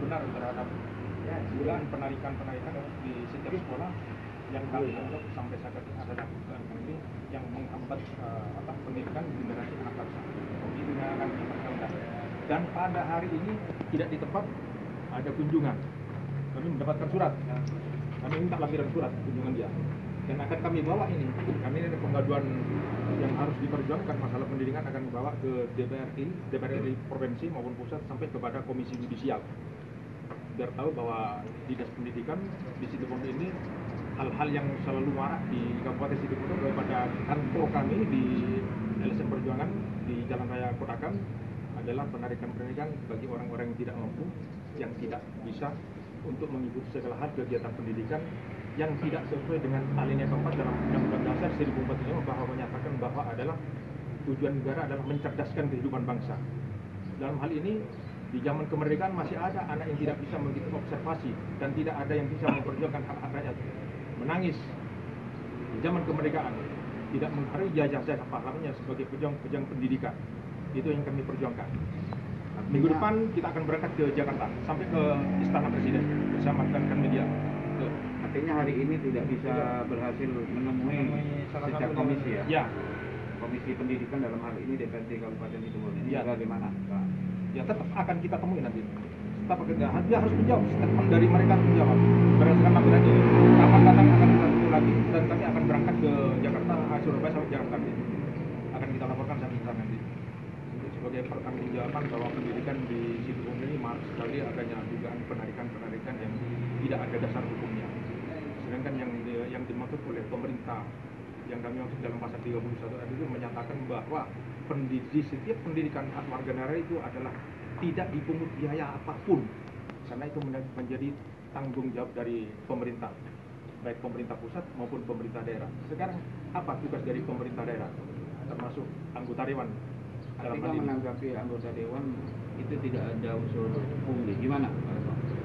benar terhadap dugaan penarikan di setiap sekolah yang kami anggap sampai saat ini adalah ini yang menghambat pendidikan generasi anak bangsa. Itu yang akan kita perjuangkan. Dan pada hari ini tidak di tempat ada kunjungan. Kami mendapatkan surat. Kami minta lampiran surat kunjungan dia. Dan akan kami bawa ini. Kami ini ada pengaduan yang harus diperjuangkan masalah pendidikan akan dibawa ke DPR RI provinsi maupun pusat sampai kepada Komisi Yudisial. Biar tahu bahwa dinas pendidikan di Situbondo ini hal-hal yang selalu marak di Kabupaten Situbondo daripada kantor kami di LSM Perjuangan di Jalan Raya Kotakan adalah penarikan bagi orang-orang yang tidak mampu, yang tidak bisa untuk mengikuti segala hal kegiatan pendidikan yang tidak sesuai dengan alinea keempat dalam Undang-Undang Dasar 1445 bahwa menyatakan bahwa adalah tujuan negara adalah mencerdaskan kehidupan bangsa. Dalam hal ini di zaman kemerdekaan masih ada anak yang tidak bisa mengikuti observasi dan tidak ada yang bisa memperjuangkan hak-hak rakyat. Menangis di zaman kemerdekaan, tidak menghargai jasa pahalanya sebagai pejuang pendidikan. Itu yang kami perjuangkan. Minggu depan kita akan berangkat ke Jakarta sampai ke Istana Presiden bersama rekan media. Artinya hari ini tidak bisa berhasil menemui sejak komisi ya? Ya. Komisi pendidikan dalam hal ini DPRD Kabupaten Situbondo. Ya. Bagaimana? Ya tetap akan kita temui nanti. Tetap dia harus menjawab, statement dari mereka harus menjawab. Berdasarkan lampiran ini, kapan datang akan kita tunggu lagi dan kami akan berangkat ke Jakarta, Surabaya sampai Jakarta nanti. Akan kita laporkan sampai sana nanti. Sebagai pertanggungjawaban bahwa pendidikan di Situbondo ini marak sekali adanya dugaan penarikan yang tidak ada dasar hukumnya. Sedangkan yang dimaksud oleh pemerintah yang kami maksud dalam pasal 31 itu menyatakan bahwa setiap pendidikan hak warga negara itu adalah tidak dipungut biaya apapun, karena itu menjadi tanggung jawab dari pemerintah, baik pemerintah pusat maupun pemerintah daerah. Sekarang apa tugas dari pemerintah daerah, termasuk anggota dewan? Ketika menanggapi anggota dewan itu tidak ada unsur pungli, gimana?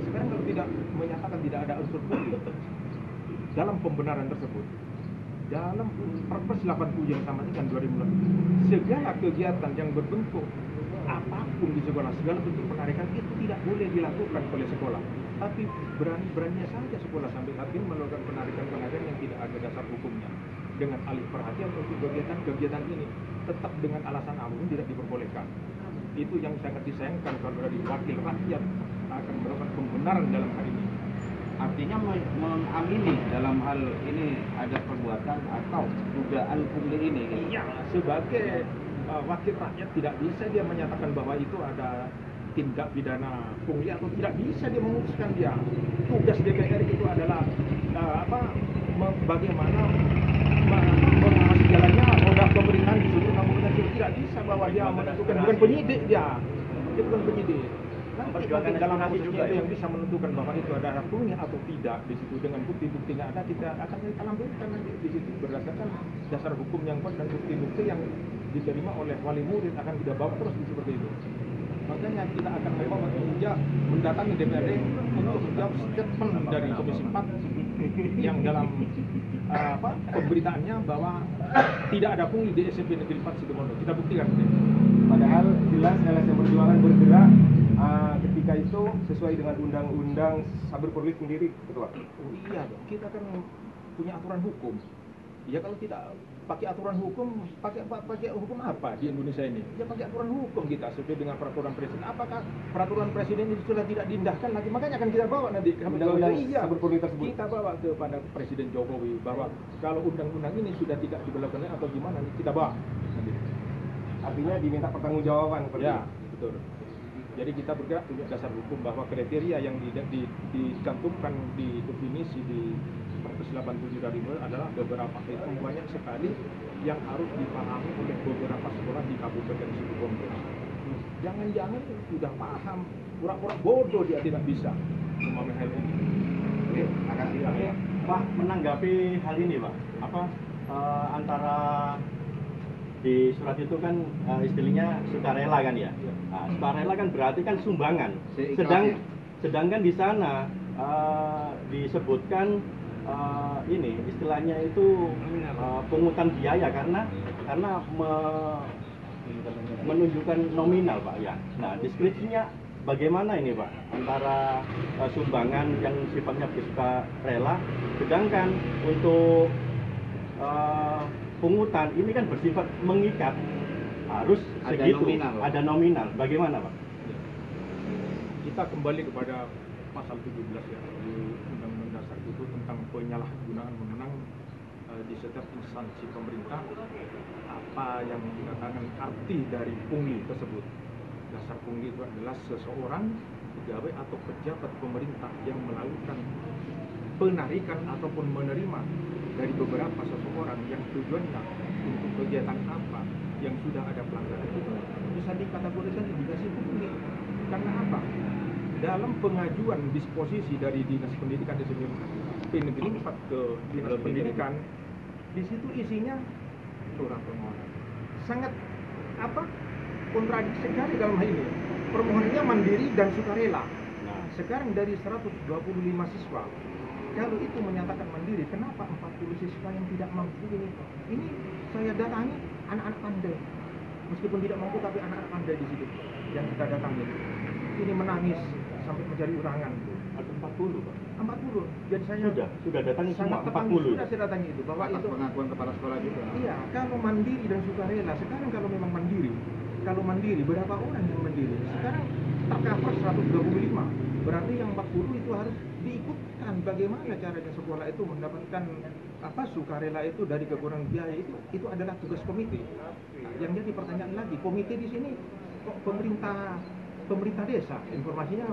Sekarang kalau tidak menyatakan tidak ada unsur pungli dalam pembenaran tersebut, dalam Perpres 80 yang sama kan 2015, segala kegiatan yang berbentuk apapun di sekolah, segala bentuk penarikan itu tidak boleh dilakukan oleh sekolah. Tapi berani-beraninya saja sekolah sampai saat ini melakukan penarikan yang tidak ada dasar hukumnya. Dengan alih perhatian untuk kegiatan ini tetap dengan alasan apapun tidak diperbolehkan. Itu yang sangat disayangkan kalau dari wakil rakyat akan melakukan pembenaran dalam hal ini. Artinya mengamini dalam hal ini ada perbuatan atau dugaan pungli ini. Iya, sebagai wakil rakyat tidak bisa dia menyatakan bahwa itu ada tindak pidana pungli atau tidak bisa dia memutuskan dia. Tugas DPR itu adalah bagaimana mengawasi jalannya roda pemerintahan di seluruh kabupaten. Tidak bisa bahwa dia menentukan, bukan penyidik dia bukan penyidik. Nanti dalam prosesnya itu yang bisa menentukan bahwa itu ada pungli atau tidak di situ dengan bukti-buktinya ada, kita akan kita lampirkan nanti di situ berdasarkan dasar hukum yang kuat dan bukti-bukti yang diterima oleh wali murid akan kita bawa terus seperti itu. Makanya kita akan membawa mendatangi DPRD untuk menjawab statement dari Komisi 4 yang dalam pemberitaannya bahwa tidak ada pungli di SMP Negeri 4 Situbondo. Kita buktikan. Padahal jelas LSM Perjuangan bergerak ketika itu sesuai dengan undang-undang saber polis sendiri, betul Pak? Oh iya dong, kita kan punya aturan hukum. Ya kalau tidak pakai aturan hukum, pakai hukum apa di Indonesia ini? Ya pakai aturan hukum kita sesuai dengan peraturan presiden. Apakah peraturan presiden itu sudah tidak diindahkan lagi? Makanya akan kita bawa nanti saber polis tersebut. Kita bawa kepada Presiden Jokowi bahwa kalau undang-undang ini sudah tidak diberlakukan atau gimana, kita bawa. Nanti. Artinya diminta pertanggungjawaban. Ya, betul. Jadi kita bergerak punya dasar hukum bahwa kriteria yang dicantumkan di definisi di Perpres 87 dari adalah beberapa itu banyak sekali yang harus dipahami oleh beberapa sekolah di Kabupaten Situbondo. Jangan-jangan sudah paham, pura-pura bodoh dia tidak bisa memahami hal ini. Oke, makasih Pak. Pak, menanggapi hal ini Pak, antara di surat itu kan istilahnya sukarela kan ya. Nah, sukarela kan berarti kan sumbangan. Sedangkan di sana disebutkan ini istilahnya itu pungutan biaya karena menunjukkan nominal Pak ya. Nah, deskripsinya bagaimana ini Pak antara sumbangan yang sifatnya sukarela, sedangkan untuk pungutan ini kan bersifat mengikat, harus Ada segitu, nominal, Pak. ada nominal. Bagaimana Pak? Kita kembali kepada pasal 17 ya di Undang-Undang Dasar itu tentang penyalahgunaan wewenang di setiap instansi pemerintah, apa yang dikatakan arti dari pungli tersebut. Dasar pungli itu adalah seseorang pegawai atau pejabat pemerintah yang melakukan penarikan ataupun menerima dari beberapa seseorang yang tujuannya untuk kegiatan apa yang sudah ada pelanggaran itu bisa dikategorikan indikasi pungli. Karena apa? Dalam pengajuan disposisi dari Dinas Pendidikan SMP Negeri 4 ke Dinas Pendidikan, di situ isinya surat permohonan. Sangat kontradiksi sekali dalam hal ini. Permohonannya mandiri dan sukarela. Nah, sekarang dari 125 siswa, kalau itu menyatakan mandiri, kenapa 40 siswa yang tidak mampu ini? Ini saya datangi anak-anak pandai. Meskipun tidak mampu, tapi anak-anak pandai di situ yang kita datangi. Ini menangis sampai mencari urangan. Ada 40 Pak. 40. Jadi saya Sudah datangi semua sangat terpanggil, 40. sudah saya datangi itu bahwa Atas itu pengakuan kepala sekolah juga. iya, kalau mandiri dan sukarela. Sekarang kalau memang mandiri, berapa orang yang mandiri? Sekarang tercover 125. Berarti yang 40 itu harus diikutkan. Bagaimana caranya sekolah itu mendapatkan sukarela itu dari kekurangan biaya itu adalah tugas komite. Nah, yang jadi pertanyaan lagi, komite di sini kok pemerintah desa, informasinya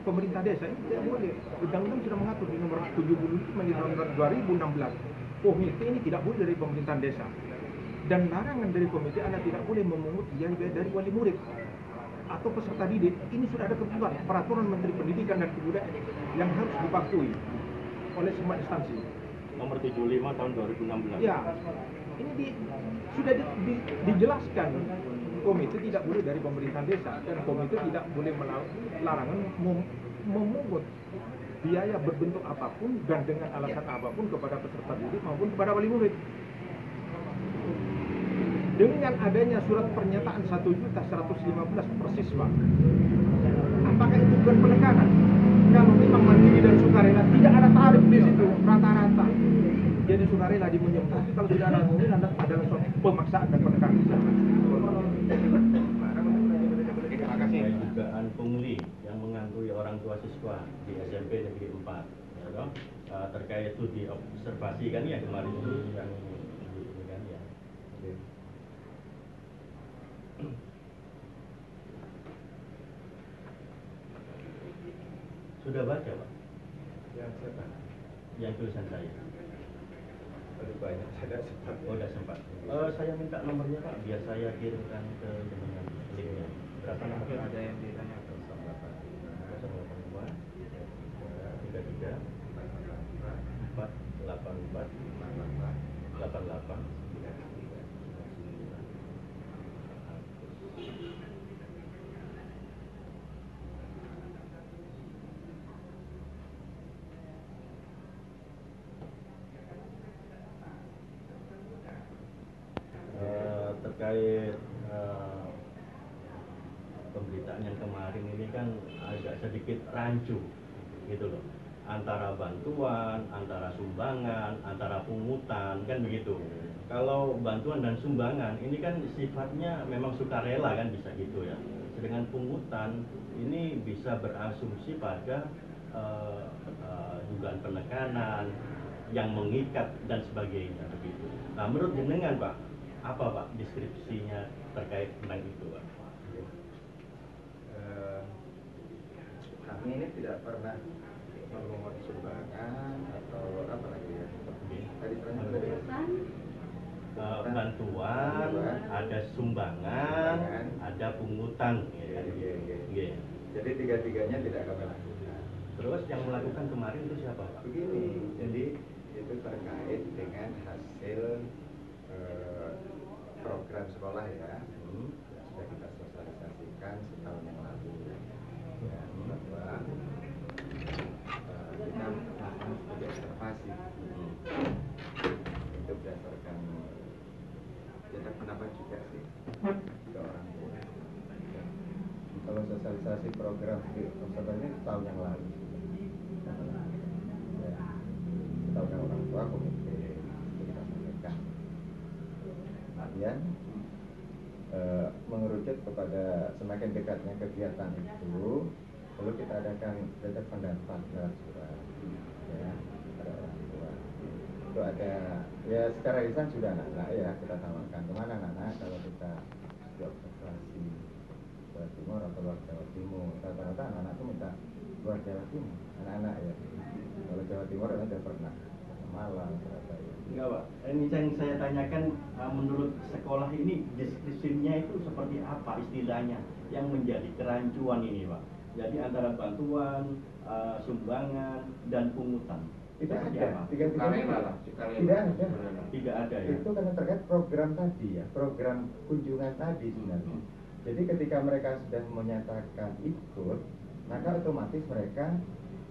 pemerintah desa ini tidak boleh. Undang-undang sudah mengatur di nomor 75 di tahun 2016. Komite ini tidak boleh dari pemerintahan desa. Dan larangan dari komite adalah tidak boleh memungut biaya dari wali murid atau peserta didik. Ini sudah ada ketentuan peraturan Menteri Pendidikan dan Kebudayaan yang harus dipatuhi oleh semua instansi. Nomor 75 tahun 2016. Ya, ini sudah dijelaskan. Komite tidak boleh dari pemerintahan desa dan komite tidak boleh larangan memungut biaya berbentuk apapun dan dengan alasan apapun kepada peserta didik maupun kepada wali murid. Dengan adanya surat pernyataan 1.115 per siswa, apakah itu bukan penekanan? Kalau memang mandiri dan sukarela tidak ada tarif di situ rata-rata. Jadi sukarela dimunjung, tapi kalau tidak ada nominal adalah suatu pemaksaan dan penekanan. Terima kasih. Dugaan pungli yang menghantui orang tua siswa di SMP Negeri 4 ya, toh? Terkait itu diobservasi kan ya kemarin itu yang ini kan ya. Oke. Sudah baca Pak? Yang siapa? Yang tulisan saya. Ada banyak, saya tidak sempat. Oh, sudah sempat. Saya minta nomornya Pak, biar saya kirimkan ke jenengan linknya. Berapa nomor? Ada yang ditanya. 082 33 484 88. Terkait pemberitaan yang kemarin ini kan agak sedikit rancu gitu loh, antara bantuan, antara sumbangan, antara pungutan kan begitu. Kalau bantuan dan sumbangan ini kan sifatnya memang sukarela kan bisa gitu ya. Sedangkan pungutan ini bisa berasumsi pada dugaan penekanan yang mengikat dan sebagainya begitu. Nah, menurut jenengan Pak, apa Pak deskripsinya terkait tentang itu Pak? Kami ini tidak pernah memungut sumbangan atau apa lagi ya. Tadi pernah bantuan, ada sumbangan, ada pungutan. Iya. Jadi tiga-tiganya tidak kami lakukan. Terus yang melakukan kemarin itu siapa Pak? Begini, jadi itu terkait dengan hasil program sekolah ya, yang sudah kita sosialisasikan setahun yang lalu ya, bahwa kita melakukan studi observasi itu berdasarkan pendapat juga sih ke orang tua. Kalau sosialisasi program di observer ini tahun yang lalu. Ya, tahun yang orang tua komite itu kita sampaikan. Kemudian mengerucut kepada semakin dekatnya kegiatan itu, lalu kita adakan letter pendapat lewat surat, ya, pada orang tua. Itu ada, ya secara lisan sudah anak-anak ya kita tawarkan kemana anak-anak kalau kita observasi Jawa Timur atau luar Jawa Timur. Rata-rata anak-anak itu minta luar Jawa Timur, anak-anak ya. Kalau Jawa Timur anak sudah pernah Malang, Surabaya. Enggak Pak, ini yang saya tanyakan, menurut sekolah ini deskripsinya itu seperti apa istilahnya yang menjadi kerancuan ini Pak? Jadi antara bantuan, sumbangan, dan pungutan. Tidak Seperti ada, apa? Sukarela lah, sukarela. Tidak ada. Tidak ada ya? Itu karena terkait program tadi ya, program kunjungan tadi sebenarnya. Jadi ketika mereka sudah menyatakan ikut, maka otomatis mereka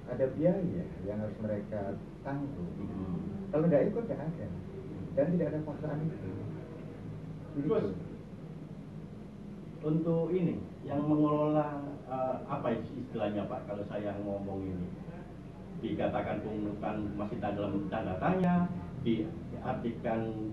ada biaya yang harus mereka tanggung. Kalau tidak ikut tidak ada, dan tidak ada paksaan itu. Terus untuk ini yang mengelola apa istilahnya Pak? Kalau saya ngomong ini dikatakan pungutan masih dalam tanda tanya, diartikan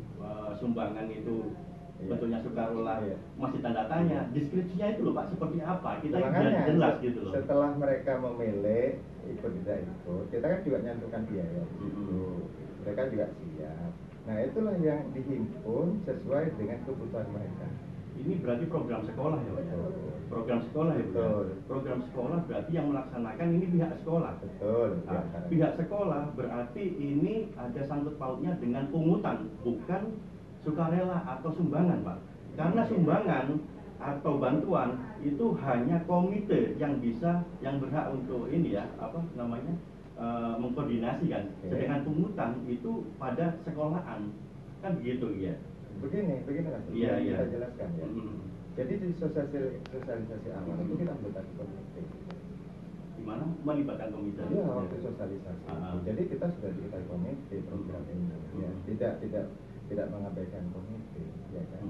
sumbangan itu bentuknya sukarela masih tanda tanya. Deskripsinya itu loh Pak seperti apa? Kita Makanya, jelas gitu loh. setelah mereka memilih ikut tidak ikut, kita kan juga nyantumkan biaya itu. Mereka juga siap. Nah itulah yang dihimpun sesuai dengan kebutuhan mereka. Ini berarti program sekolah ya Pak? Betul. Program sekolah ya Pak? Betul. Program sekolah berarti yang melaksanakan ini pihak sekolah. Betul. Nah, pihak sekolah berarti ini ada sangkut pautnya dengan pungutan, bukan sukarela atau sumbangan Pak. Karena sumbangan atau bantuan itu hanya komite yang bisa, yang berhak untuk ini ya, apa namanya, mengkoordinasikan. Sedangkan pungutan itu pada sekolahan, kan begitu ya. Begini Mas. Iya, iya. Kita jelaskan ya. Jadi di sosialisasi awal itu kita melibatkan komite. Gimana melibatkan komite? Iya, waktu sosialisasi. Jadi kita sudah diketahui komite program ini. Ya, tidak mengabaikan komite, ya kan.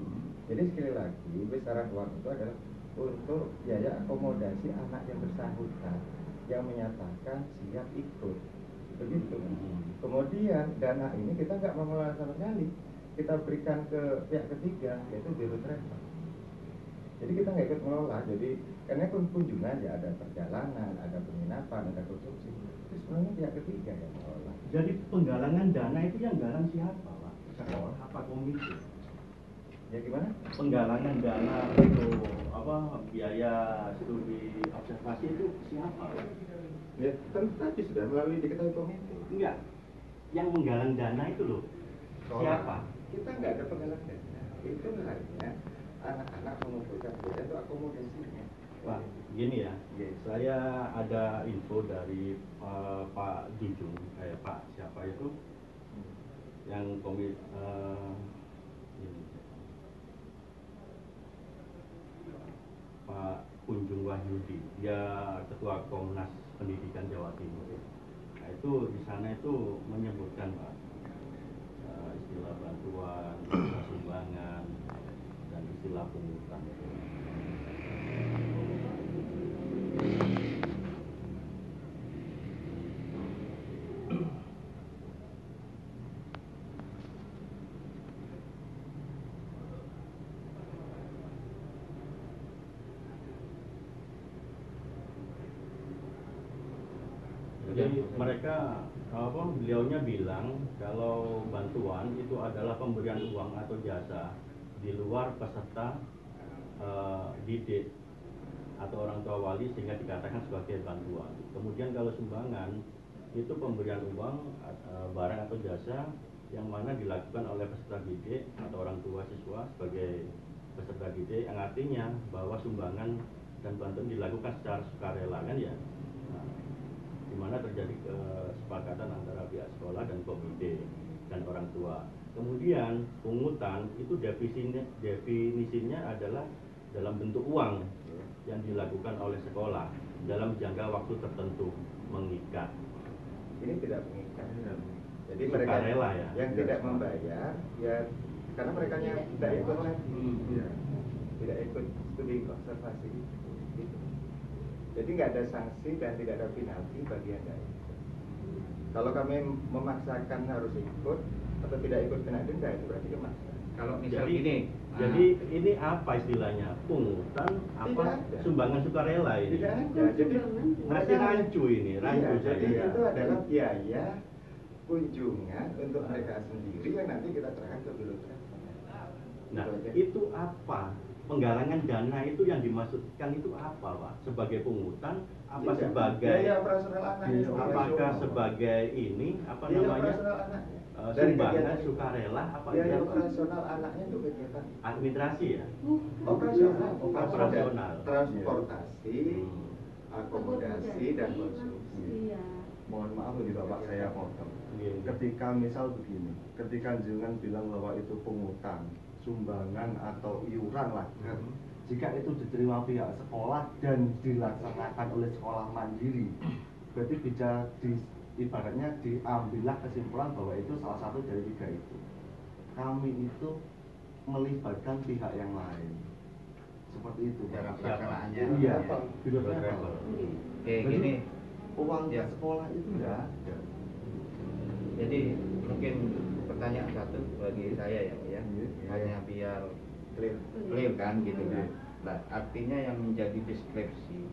Jadi sekali lagi besaran uang itu adalah untuk biaya akomodasi anak yang bersangkutan yang menyatakan siap ikut, begitu. Kemudian dana ini kita nggak mengelola sama sekali, kita berikan ke pihak ketiga yaitu biro travel. Jadi kita nggak ikut mengelola. Jadi karena kunjungan ya ada perjalanan, ada penginapan, ada konsumsi. Itu sebenarnya pihak ketiga yang mengelola. Jadi penggalangan dana itu yang galang siapa Pak? Sekolah apa komite? Ya gimana? Penggalangan dana untuk apa biaya studi observasi itu siapa? Ya tentu tadi sudah melalui diketahui komite. Enggak, yang menggalang dana itu loh siapa? Kita nggak ada penggalang dana. Itu hanya anak-anak mengumpulkan duit itu akomodasinya. Wah, gini ya. Saya ada info dari Pak Jujung, Pak siapa itu yang komit ini. Pak Kunjung Wahyudi, dia Ketua Komnas Pendidikan Jawa Timur. Nah itu di sana itu menyebutkan Pak istilah bantuan, istilah sumbangan, dan istilah pungutan. Jadi mereka beliaunya bilang kalau bantuan itu adalah pemberian uang atau jasa di luar peserta didik atau orang tua wali sehingga dikatakan sebagai bantuan. Kemudian kalau sumbangan itu pemberian uang, barang atau jasa yang mana dilakukan oleh peserta didik atau orang tua siswa sebagai peserta didik, yang artinya bahwa sumbangan dan bantuan dilakukan secara sukarela kan ya. Di mana terjadi kesepakatan antara pihak sekolah dan komite dan orang tua. Kemudian pungutan itu definisinya adalah dalam bentuk uang yang dilakukan oleh sekolah dalam jangka waktu tertentu, mengikat. Ini tidak mengikat. Jadi Sukarela mereka ya? yang tidak membayar ya karena mereka tidak ikut lagi. Tidak ikut studi observasi gitu. Jadi nggak ada sanksi dan tidak ada penalti bagi yang nggak ikut. Kalau kami memaksakan harus ikut atau tidak ikut kena denda, itu berarti memaksa. Kalau misal Jadi, gini, jadi ini apa istilahnya? Pungutan apa Tidak ada. sumbangan sukarela ini? Tidak ada. Jadi Masih rancu ini, rancu iya, jadi saja. itu adalah biaya kunjungan untuk mereka sendiri yang nanti kita serahkan ke birokrat. Nah, Gitu aja. itu apa? Penggalangan dana itu yang dimaksudkan itu apa, Pak? Sebagai pungutan, apa Tidak. sebagai biaya operasional anaknya? apakah sebagai ini apa biaya namanya operasional anaknya? sumbangan kegiatan itu. sukarela apa Biaya itu? operasional anaknya untuk kegiatan Administrasi ya? operasional, Operasional. transportasi, Hmm. akomodasi dan konsumsi. Iya. Mohon maaf nih Bapak, saya potong. Iya. Ketika misal begini, ketika jenengan bilang bahwa itu pungutan, sumbangan atau iuran lah, jika itu diterima pihak sekolah dan dilaksanakan oleh sekolah mandiri, berarti bisa ibaratnya diambillah kesimpulan bahwa itu salah satu dari 3 itu. Kami itu melibatkan pihak yang lain, seperti itu. Dalam Pak. pelaksanaannya. Iya, Travel. biro travel. kayak gini. Uang Ya. sekolah itu enggak ada. Jadi mungkin pertanyaan satu bagi saya ya, Pak, ya. Iya. Hanya biar Clear. clear kan gitu kan. Nah, artinya yang menjadi deskripsi